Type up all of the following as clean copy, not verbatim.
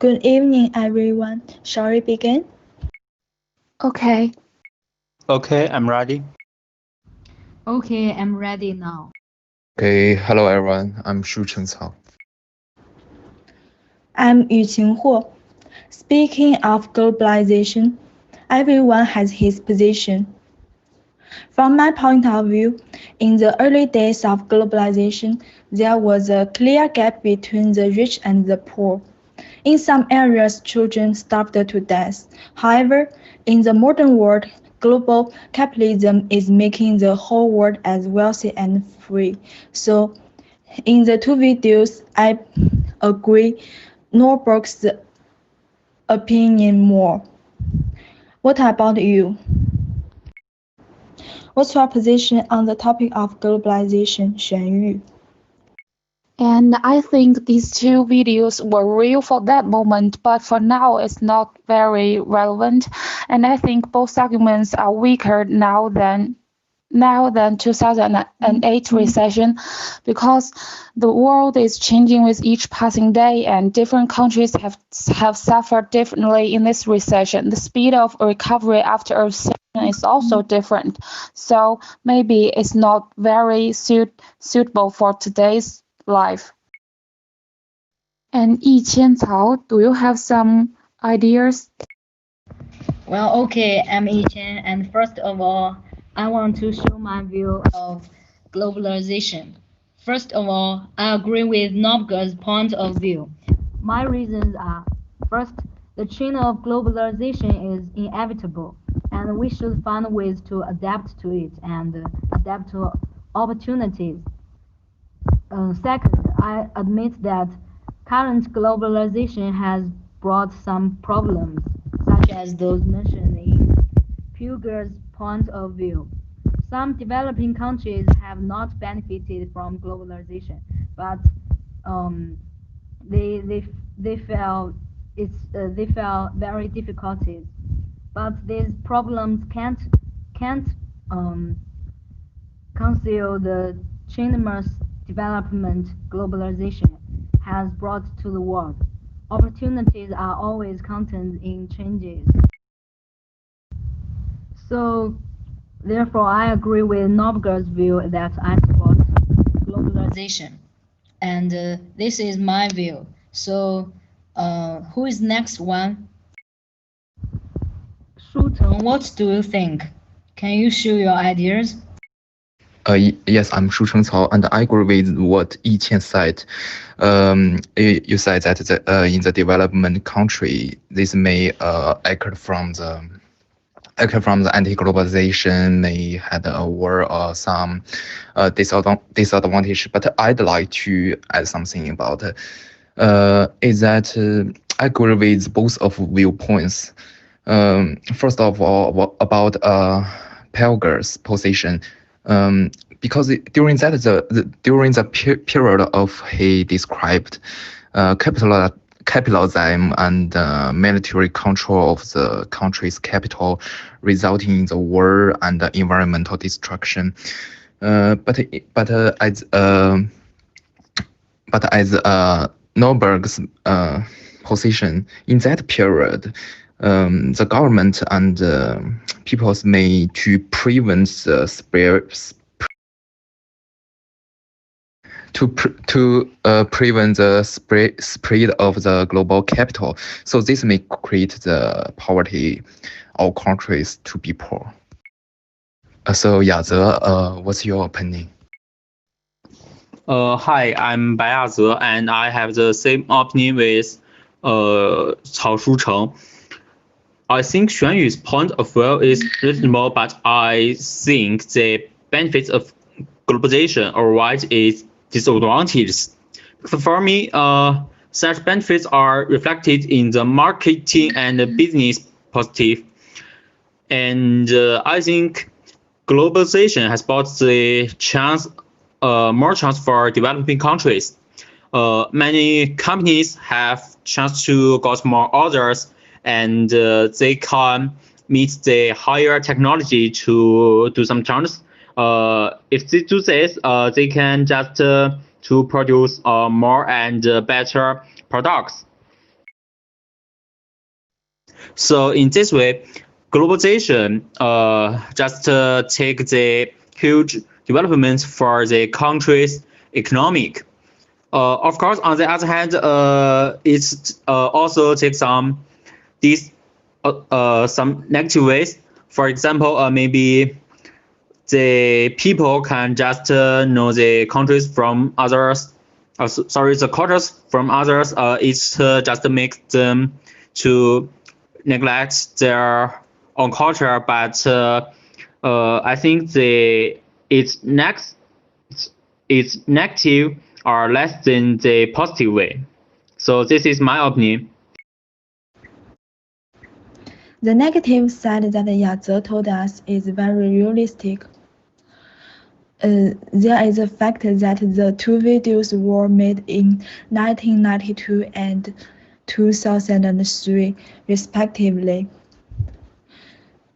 Good evening, everyone. Shall we begin? Okay. Okay, I'm ready. Okay, I'm ready now. Okay, hello everyone. I'm Shu Chengcao. I'm Yu Qinghuo. Speaking of globalization, everyone has his position. From my point of view, in the early days of globalization, there was a clear gap between the rich and the poor. In some areas, children starved to death. However, in the modern world, global capitalism is making the whole world as wealthy and free. So, in the two videos, I agree Norberg's opinion more. What about you? What's your position on the topic of globalization, Xuan Yu? And I think these two videos were real for that moment, but for now it's not very relevant. And I think both arguments are weaker now than 2008 recession, because the world is changing with each passing day and different countries have suffered differently in this recession. The speed of recovery after a recession is also different, so maybe it's not very suitable for today's life. And Yi Qiancao, do you have some ideas? Well, okay, I'm Yi Qian, and first of all, I want to show my view of globalization. First of all, I agree with Nobger's point of view. My reasons are, first, the trend of globalization is inevitable, and we should find ways to adapt to it and adapt to opportunities. Second, I admit that current globalization has brought some problems, such as those mentioned in Puger's point of view. Some developing countries have not benefited from globalization, but they felt they felt very difficulties. But these problems can't conceal the tremendous development globalization has brought to the world. Opportunities are always contained in changes. So, therefore, I agree with Nobger's view that I support globalization. And this is my view. So, who is next one? Shu Teng, what do you think? Can you share your ideas? Yes, I'm Shu Chengcao, and I agree with what Yi Qian said. You said that in the development country, this may occur from the anti-globalization, may had a war or some disadvantage. But I'd like to add something about is that I agree with both of viewpoints. First of all, about Pelger's position. Because during the period of he described capitalism and military control of the country's capital, resulting in the war and environmental destruction. But as Norberg's position in that period, the government and peoples may to prevent the prevent the spread of the global capital. So this may create the poverty of countries to be poor. So Yaze, what's your opinion? Hi, I'm Bai Yaze, and I have the same opinion with Cao Shucheng. I think Xuan Yu's point of view is reasonable, but I think the benefits of globalization outweigh its disadvantages. So for me, such benefits are reflected in the marketing and business positive. And I think globalization has brought the chance, more chance for developing countries. Many companies have chance to get more orders, and they can meet the higher technology to do some chance. If they do this, they can just to produce more and better products. So in this way, globalization just take the huge development for the country's economic. Of course, on the other hand, it's also takes some negative ways. For example, maybe the people can just know the countries from others. The cultures from others. It's just makes them to neglect their own culture. But I think it's negative or less than the positive way. So this is my opinion. The negative side that Yaze told us is very realistic. There is a fact that the two videos were made in 1992 and 2003, respectively.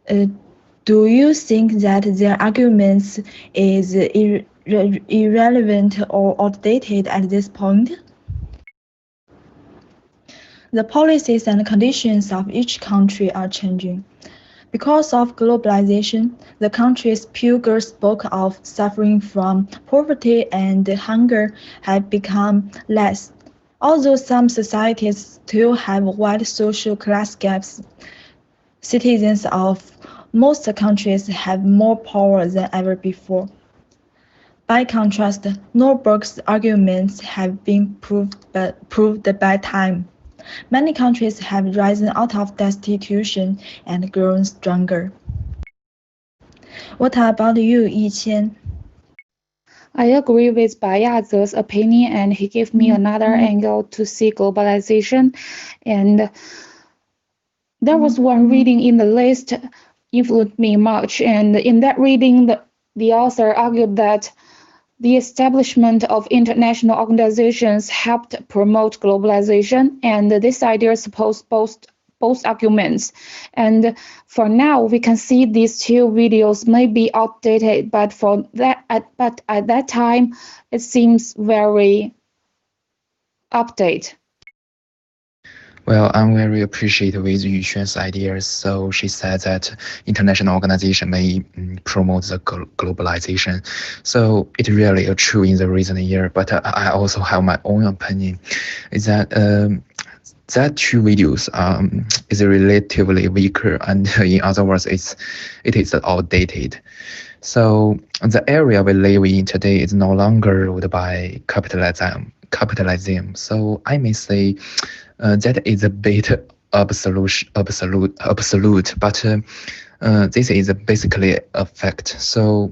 Do you think that their arguments is irrelevant or outdated at this point? The policies and conditions of each country are changing. Because of globalization, the country's people spoke of suffering from poverty and hunger have become less. Although some societies still have wide social class gaps, citizens of most countries have more power than ever before. By contrast, Norberg's arguments have been proved by time. Many countries have risen out of destitution and grown stronger. What about you, Yiqian? I agree with Bayaze's opinion, and he gave me another angle to see globalization. And there was one reading in the list influenced me much. And in that reading, the author argued that the establishment of international organizations helped promote globalization, and this idea supports both arguments. And for now, we can see these two videos may be outdated, but at that time, it seems very updated. Well, I'm very appreciative with Yuxuan's ideas. So she said that international organization may promote the globalization. So it's really true in the recent year. But I also have my own opinion. Is that that two videos is relatively weaker, and in other words, it is outdated. So the area we live in today is no longer ruled by capitalism. So I may say that is a bit absolute, but this is basically a fact. So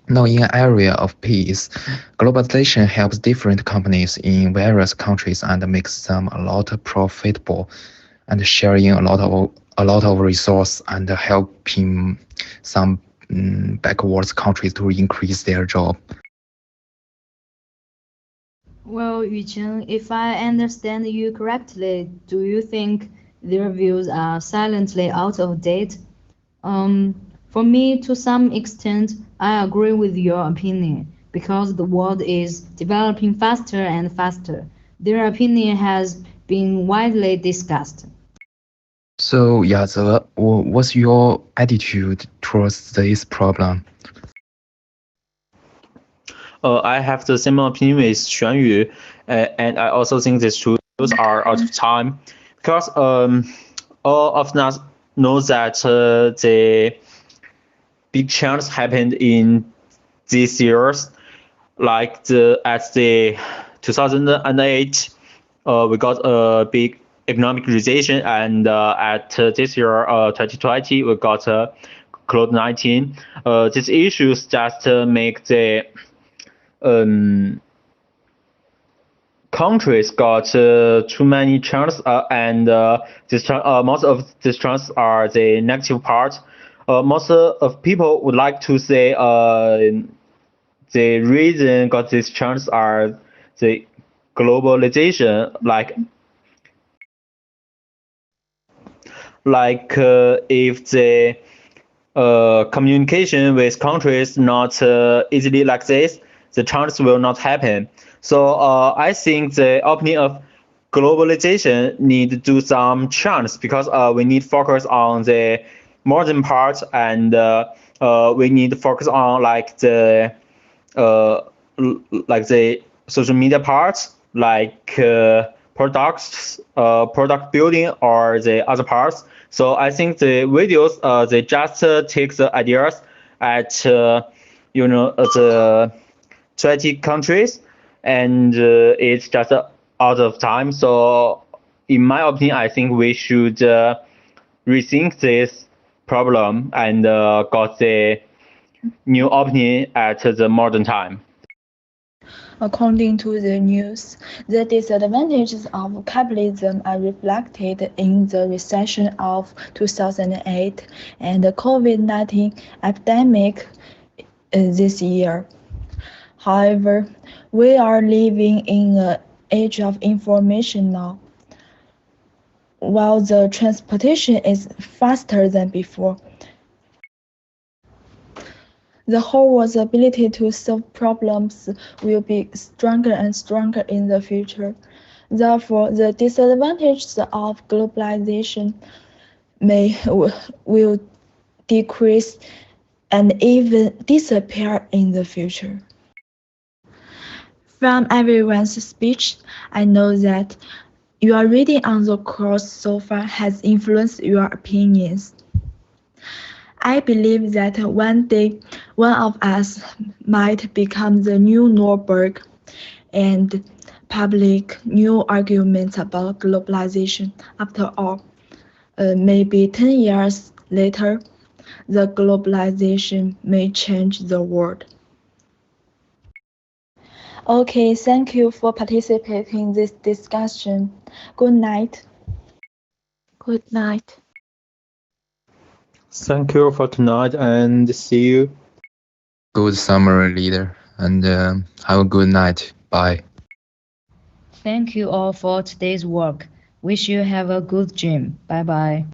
now in an area of peace, globalization helps different companies in various countries and makes them a lot profitable, and sharing a lot of resource and helping some backwards countries to increase their job. Well, Yuqian, if I understand you correctly, do you think their views are silently out of date? For me, to some extent, I agree with your opinion because the world is developing faster and faster. Their opinion has been widely discussed. So, Yaze, what's your attitude towards this problem? I have the same opinion with Xuanyu, and I also think these tools are out of time because all of us know that the big change happened in these years, like at the 2008, we got a big economic recession, and at this year 2020 we got COVID-19. These issues just make the countries got too many chances, and most of these chances are the negative part. Most of people would like to say the reason got these chances are the globalization, if the communication with countries not easily like this, the chance will not happen. So I think the opening of globalization need to do some chance because we need to focus on the modern part and we need to focus on like the social media parts, like product building or the other parts. So I think the videos they just take the ideas at the 20 countries and it's just out of time. So in my opinion, I think we should rethink this problem and got the new opening at the modern time. According to the news, the disadvantages of capitalism are reflected in the recession of 2008 and the COVID-19 epidemic this year. However, we are living in an age of information now. While the transportation is faster than before, the whole world's ability to solve problems will be stronger and stronger in the future. Therefore, the disadvantages of globalization will decrease and even disappear in the future. From everyone's speech, I know that your reading on the course so far has influenced your opinions. I believe that one day one of us might become the new Nordberg and public new arguments about globalization. After all, maybe 10 years later, the globalization may change the world. Okay, thank you for participating in this discussion. Good night. Good night. Thank you for tonight and see you. Good summer, leader, and have a good night. Bye. Thank you all for today's work. Wish you have a good dream. Bye bye.